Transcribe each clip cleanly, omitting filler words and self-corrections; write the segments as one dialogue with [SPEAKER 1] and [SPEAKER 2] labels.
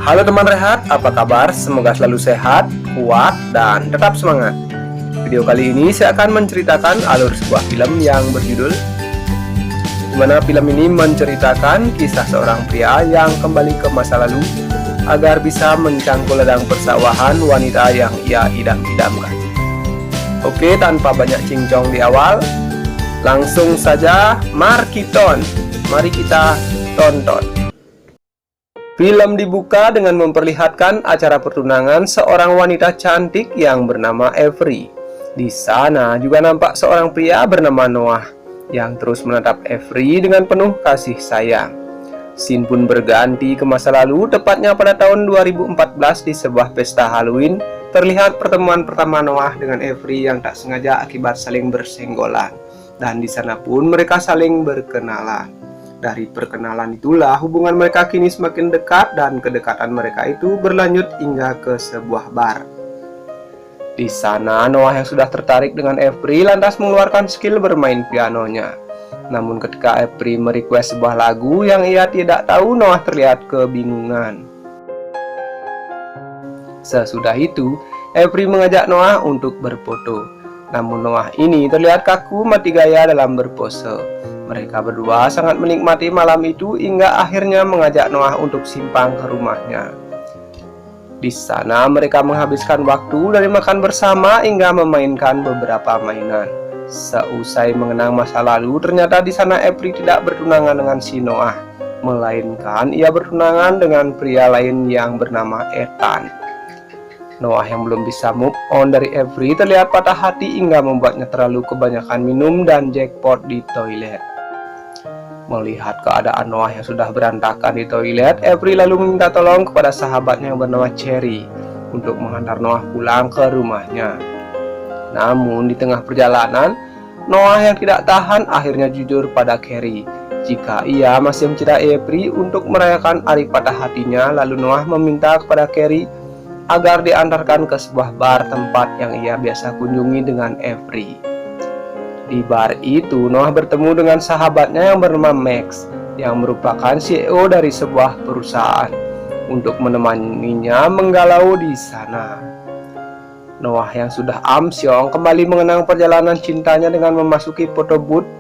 [SPEAKER 1] Halo teman Rehat, apa kabar? Semoga selalu sehat, kuat, dan tetap semangat. Video kali ini saya akan menceritakan alur sebuah film yang berjudul di mana film ini menceritakan kisah seorang pria yang kembali ke masa lalu agar bisa mencangkul ladang persawahan wanita yang ia idam-idamkan. Oke, tanpa banyak cincong di awal, langsung saja mari kita tonton. Film dibuka dengan memperlihatkan acara pertunangan seorang wanita cantik yang bernama Avery. Di sana juga nampak seorang pria bernama Noah yang terus menatap Avery dengan penuh kasih sayang. Scene pun berganti ke masa lalu, tepatnya pada tahun 2014 di sebuah pesta Halloween. Terlihat pertemuan pertama Noah dengan Avery yang tak sengaja akibat saling bersenggolan. Dan di sana pun mereka saling berkenalan. Dari perkenalan itulah hubungan mereka kini semakin dekat dan kedekatan mereka itu berlanjut hingga ke sebuah bar. Di sana Noah yang sudah tertarik dengan Avery lantas mengeluarkan skill bermain pianonya. Namun ketika Avery merequest sebuah lagu yang ia tidak tahu, Noah terlihat kebingungan. Sesudah itu Avery mengajak Noah untuk berfoto. Namun Noah ini terlihat kaku mati gaya dalam berpose. Mereka berdua sangat menikmati malam itu hingga akhirnya mengajak Noah untuk simpang ke rumahnya. Di sana mereka menghabiskan waktu dari makan bersama hingga memainkan beberapa mainan. Seusai mengenang masa lalu, ternyata di sana Avery tidak bertunangan dengan si Noah, melainkan ia bertunangan dengan pria lain yang bernama Ethan. Noah yang belum bisa move on dari Avery terlihat patah hati hingga membuatnya terlalu kebanyakan minum dan jackpot di toilet. Melihat keadaan Noah yang sudah berantakan di toilet, Avery lalu meminta tolong kepada sahabatnya yang bernama Cherry untuk mengantar Noah pulang ke rumahnya. Namun di tengah perjalanan, Noah yang tidak tahan akhirnya jujur pada Carrie jika ia masih mencintai Avery untuk merayakan hari patah hatinya. Lalu Noah meminta kepada Carrie agar diantarkan ke sebuah bar tempat yang ia biasa kunjungi dengan Avery. Di bar itu, Noah bertemu dengan sahabatnya yang bernama Max, yang merupakan CEO dari sebuah perusahaan, untuk menemaninya menggalau di sana. Noah yang sudah amsyong kembali mengenang perjalanan cintanya dengan memasuki photo booth.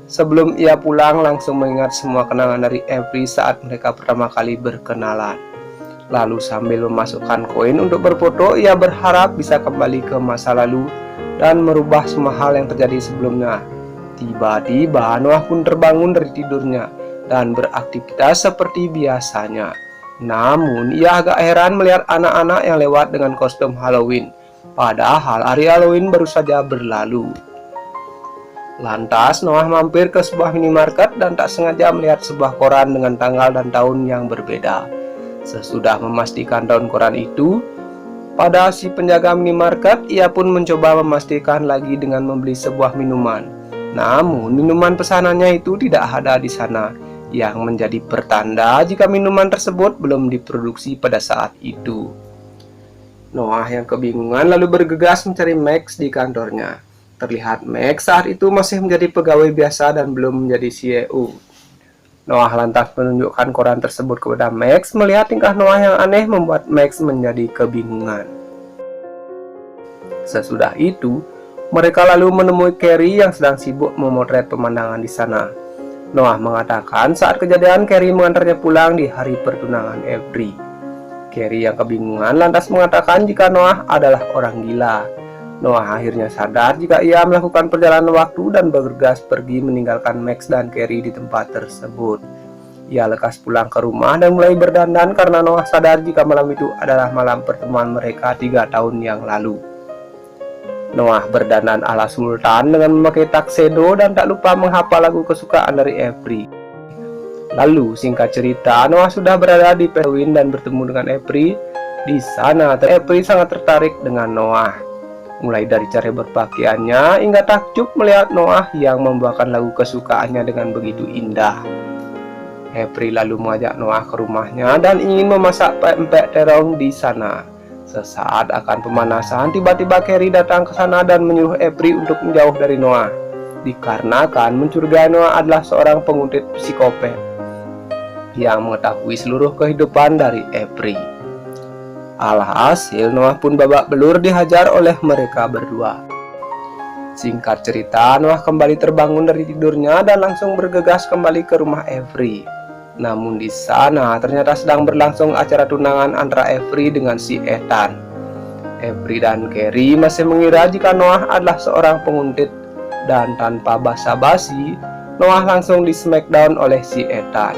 [SPEAKER 1] Sebelum ia pulang, langsung mengingat semua kenangan dari Avery saat mereka pertama kali berkenalan. Lalu sambil memasukkan koin untuk berfoto, ia berharap bisa kembali ke masa lalu dan merubah semua hal yang terjadi sebelumnya. Tiba-tiba Noah pun terbangun dari tidurnya dan beraktivitas seperti biasanya. Namun ia agak heran melihat anak-anak yang lewat dengan kostum Halloween, padahal hari Halloween baru saja berlalu. Lantas Noah mampir ke sebuah minimarket dan tak sengaja melihat sebuah koran dengan tanggal dan tahun yang berbeda. Sesudah memastikan tahun koran itu pada si penjaga minimarket, ia pun mencoba memastikan lagi dengan membeli sebuah minuman. Namun minuman pesanannya itu tidak ada di sana, yang menjadi pertanda jika minuman tersebut belum diproduksi pada saat itu. Noah yang kebingungan lalu bergegas mencari Max di kantornya. Terlihat Max saat itu masih menjadi pegawai biasa dan belum menjadi CEO. Noah lantas menunjukkan koran tersebut kepada Max. Melihat tingkah Noah yang aneh membuat Max menjadi kebingungan. Sesudah itu, mereka lalu menemui Carrie yang sedang sibuk memotret pemandangan di sana. Noah mengatakan saat kejadian Carrie mengantarnya pulang di hari pertunangan Avery. Carrie yang kebingungan lantas mengatakan jika Noah adalah orang gila. Noah akhirnya sadar jika ia melakukan perjalanan waktu dan bergegas pergi meninggalkan Max dan Carrie di tempat tersebut. Ia lekas pulang ke rumah dan mulai berdandan karena Noah sadar jika malam itu adalah malam pertemuan mereka 3 tahun yang lalu. Noah berdandan ala sultan dengan memakai tuxedo dan tak lupa menghafal lagu kesukaan dari Avery. Lalu singkat cerita, Noah sudah berada di Halloween dan bertemu dengan Avery. Di sana Avery sangat tertarik dengan Noah. Mulai dari cara berpakaiannya hingga takjub melihat Noah yang membawakan lagu kesukaannya dengan begitu indah. Avery lalu mengajak Noah ke rumahnya dan ingin memasak pempek terong di sana. Sesaat akan pemanasan, tiba-tiba Carrie datang ke sana dan menyuruh Avery untuk menjauh dari Noah, dikarenakan mencurigai Noah adalah seorang penguntit psikopat. yang mengetahui seluruh kehidupan dari Avery. Alhasil Noah pun babak belur dihajar oleh mereka berdua. Singkat cerita, Noah kembali terbangun dari tidurnya dan langsung bergegas kembali ke rumah Avery. Namun di sana ternyata sedang berlangsung acara tunangan antara Avery dengan si Ethan. Avery dan Carrie masih mengira jika Noah adalah seorang penguntit, dan tanpa basa-basi, Noah langsung di smackdown oleh si Ethan.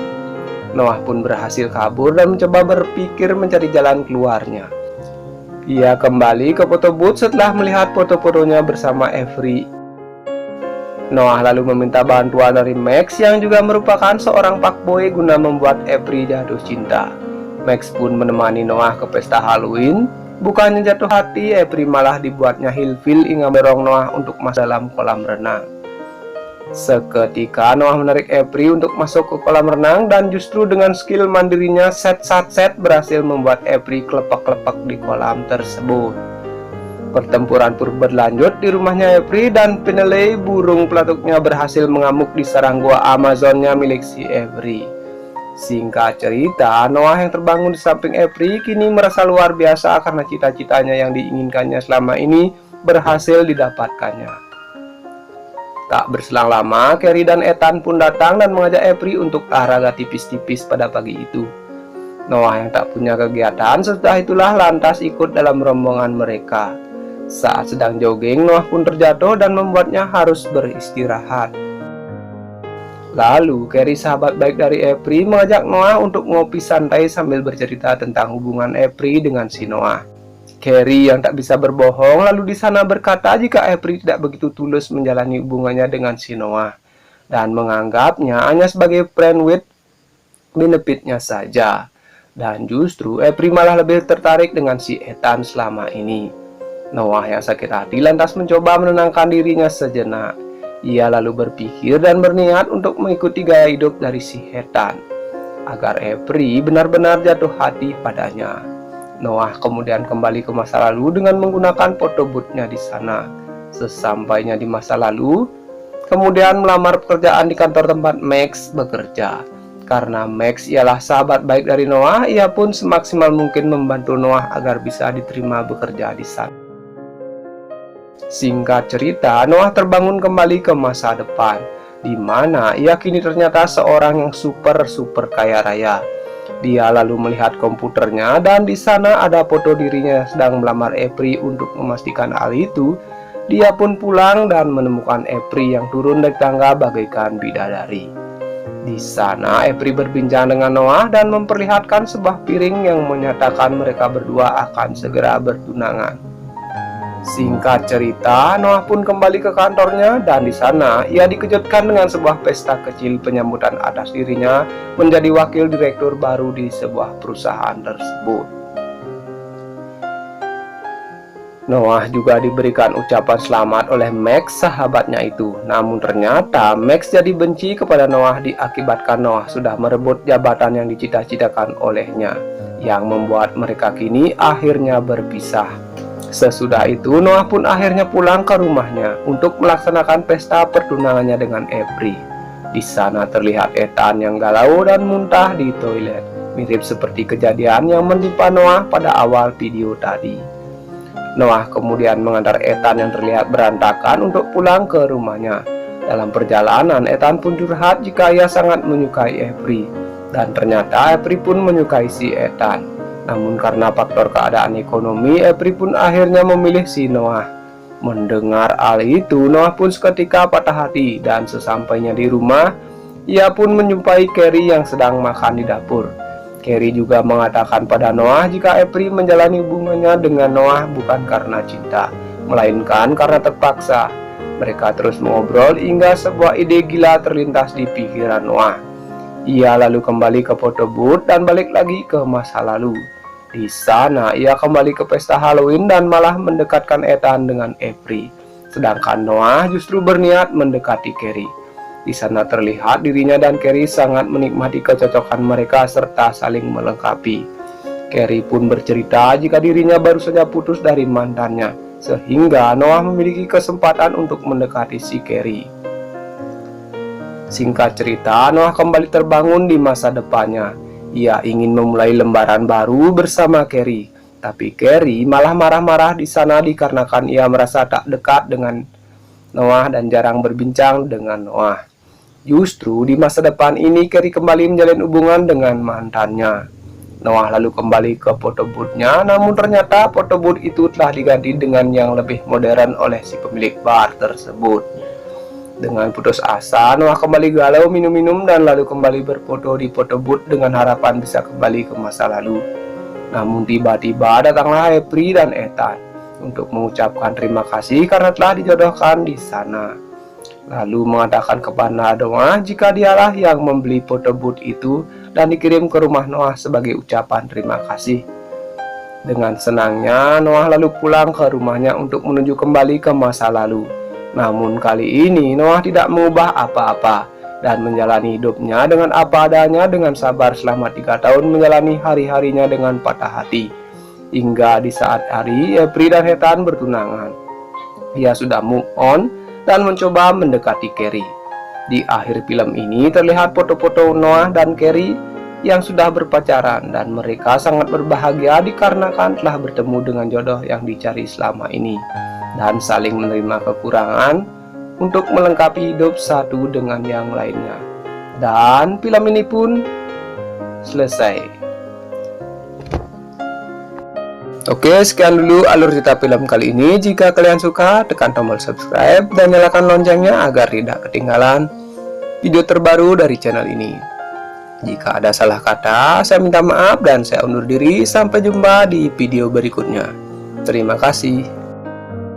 [SPEAKER 1] Noah pun berhasil kabur dan mencoba berpikir mencari jalan keluarnya. Ia kembali ke foto booth setelah melihat foto-fotonya bersama Avery. Noah lalu meminta bantuan dari Max yang juga merupakan seorang fuckboy guna membuat Avery jatuh cinta. Max pun menemani Noah ke pesta Halloween. Bukannya jatuh hati, Avery malah dibuatnya ilfil hingga mendorong Noah untuk masuk dalam kolam renang. Seketika Noah menarik Avery untuk masuk ke kolam renang dan justru dengan skill mandirinya set berhasil membuat Avery kelepak-kelepak di kolam tersebut. Pertempuran pun berlanjut di rumahnya Avery dan Penelope, burung pelatuknya, berhasil mengamuk di sarang gua Amazonnya milik si Avery. Singkat cerita, Noah yang terbangun di samping Avery kini merasa luar biasa karena cita-citanya yang diinginkannya selama ini berhasil didapatkannya. Tak berselang lama, Carrie dan Ethan pun datang dan mengajak Avery untuk olahraga tipis-tipis pada pagi itu. Noah yang tak punya kegiatan setelah itulah lantas ikut dalam rombongan mereka. Saat sedang jogging, Noah pun terjatuh dan membuatnya harus beristirahat. Lalu, Carrie, sahabat baik dari Avery, mengajak Noah untuk ngopi santai sambil bercerita tentang hubungan Avery dengan si Noah. Carrie yang tak bisa berbohong lalu di sana berkata jika Avery tidak begitu tulus menjalani hubungannya dengan si Noah dan menganggapnya hanya sebagai friend with benefitnya saja. Dan justru Avery malah lebih tertarik dengan si Ethan selama ini. Noah yang sakit hati lantas mencoba menenangkan dirinya sejenak. Ia lalu berpikir dan berniat untuk mengikuti gaya hidup dari si Ethan agar Avery benar-benar jatuh hati padanya. Noah kemudian kembali ke masa lalu dengan menggunakan foto booth-nya di sana. Sesampainya di masa lalu, kemudian melamar pekerjaan di kantor tempat Max bekerja. Karena Max ialah sahabat baik dari Noah, ia pun semaksimal mungkin membantu Noah agar bisa diterima bekerja di sana. Singkat cerita, Noah terbangun kembali ke masa depan, di mana ia kini ternyata seorang yang super kaya raya. Dia lalu melihat komputernya dan di sana ada foto dirinya sedang melamar Avery. Untuk memastikan hal itu, dia pun pulang dan menemukan Avery yang turun dari tangga bagaikan bidadari. Di sana Avery berbincang dengan Noah dan memperlihatkan sebuah piring yang menyatakan mereka berdua akan segera bertunangan. Singkat cerita, Noah pun kembali ke kantornya dan di sana ia dikejutkan dengan sebuah pesta kecil penyambutan atas dirinya menjadi wakil direktur baru di sebuah perusahaan tersebut. Noah juga diberikan ucapan selamat oleh Max, sahabatnya itu. Namun ternyata Max jadi benci kepada Noah diakibatkan Noah sudah merebut jabatan yang dicita-citakan olehnya, yang membuat mereka kini akhirnya berpisah. Sesudah itu Noah pun akhirnya pulang ke rumahnya untuk melaksanakan pesta pertunangannya dengan Avery. Di sana terlihat Ethan yang galau dan muntah di toilet, mirip seperti kejadian yang menimpa Noah pada awal video tadi. Noah kemudian mengantar Ethan yang terlihat berantakan untuk pulang ke rumahnya. Dalam perjalanan, Ethan pun curhat jika ia sangat menyukai Avery, dan ternyata Avery pun menyukai si Ethan. Namun karena faktor keadaan ekonomi, Avery pun akhirnya memilih si Noah. Mendengar hal itu, Noah pun seketika patah hati dan sesampainya di rumah, ia pun menjumpai Carrie yang sedang makan di dapur. Carrie juga mengatakan pada Noah jika Avery menjalani hubungannya dengan Noah bukan karena cinta, melainkan karena terpaksa. Mereka terus mengobrol hingga sebuah ide gila terlintas di pikiran Noah. Ia lalu kembali ke foto booth dan balik lagi ke masa lalu. Di sana ia kembali ke pesta Halloween dan malah mendekatkan Ethan dengan Avery. Sedangkan Noah justru berniat mendekati Carrie. Di sana terlihat dirinya dan Carrie sangat menikmati kecocokan mereka serta saling melengkapi. Carrie pun bercerita jika dirinya baru saja putus dari mantannya, sehingga Noah memiliki kesempatan untuk mendekati si Carrie. Singkat cerita, Noah kembali terbangun di masa depannya. Ia ingin memulai lembaran baru bersama Carrie. Tapi Carrie malah marah-marah di sana dikarenakan ia merasa tak dekat dengan Noah dan jarang berbincang dengan Noah. Justru di masa depan ini Carrie kembali menjalin hubungan dengan mantannya. Noah lalu kembali ke foto booth-nya, namun ternyata foto booth itu telah diganti dengan yang lebih modern oleh si pemilik bar tersebut. Dengan putus asa, Noah kembali galau minum-minum dan lalu kembali berfoto di foto booth dengan harapan bisa kembali ke masa lalu. Namun tiba-tiba datanglah April dan Ethan untuk mengucapkan terima kasih karena telah dijodohkan di sana. Lalu mengatakan kepada Noah jika dialah yang membeli foto booth itu dan dikirim ke rumah Noah sebagai ucapan terima kasih. Dengan senangnya, Noah lalu pulang ke rumahnya untuk menuju kembali ke masa lalu. Namun kali ini Noah tidak mengubah apa-apa dan menjalani hidupnya dengan apa adanya dengan sabar selama 3 tahun menjalani hari-harinya dengan patah hati. Hingga di saat hari April dan Ethan bertunangan, ia sudah move on dan mencoba mendekati Carrie. Di akhir film ini terlihat foto-foto Noah dan Carrie yang sudah berpacaran dan mereka sangat berbahagia dikarenakan telah bertemu dengan jodoh yang dicari selama ini dan saling menerima kekurangan untuk melengkapi hidup satu dengan yang lainnya. Dan film ini pun selesai. Oke, sekian dulu alur cerita film kali ini. Jika kalian suka, tekan tombol subscribe dan nyalakan loncengnya agar tidak ketinggalan video terbaru dari channel ini. Jika ada salah kata, saya minta maaf dan saya undur diri. Sampai jumpa di video berikutnya. Terima kasih.